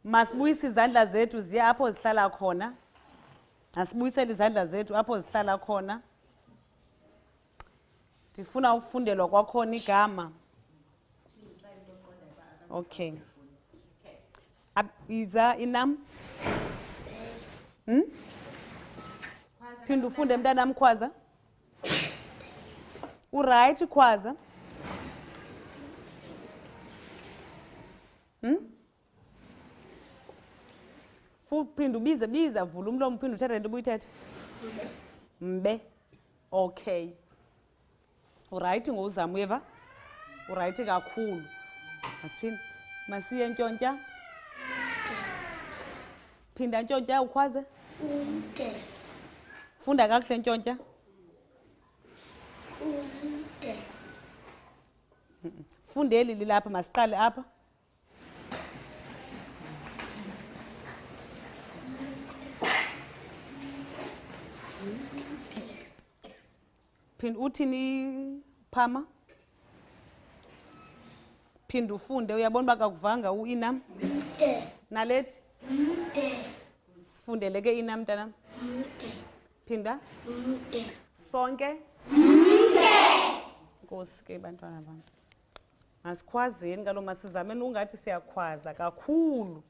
Masibuyise izandla zethu ziye apho zihlala khona. Masibuyisele izandla zethu apho zihlala khona. Ndifuna ukufundelwa kwakhona igama. Okay. Iza inam? Phinda ufunde mntanam Khwaza. Uright Khwaza. Phinda biza vula umlomo phinda uthethe into ubuyithethe. Mbe. Okay. Uright ngozama uyeva? Uright kakhulu. Masiphinda. Masiye ntyontya. Phinda ntyontya ukhwaze. Funda kakuhle ntyontya. Fundeli lilapha masiqale apha. Phinda uthini phama? Phinda ufunde uyabona uba kakuvanga inam? Nalethi? Sifundele ke inam mntanam. Phinda? Sonke? Nkosi ke bantwana bam. Masikhwazeni kaloku masizameni ungathi siyakhwaza kakhulu.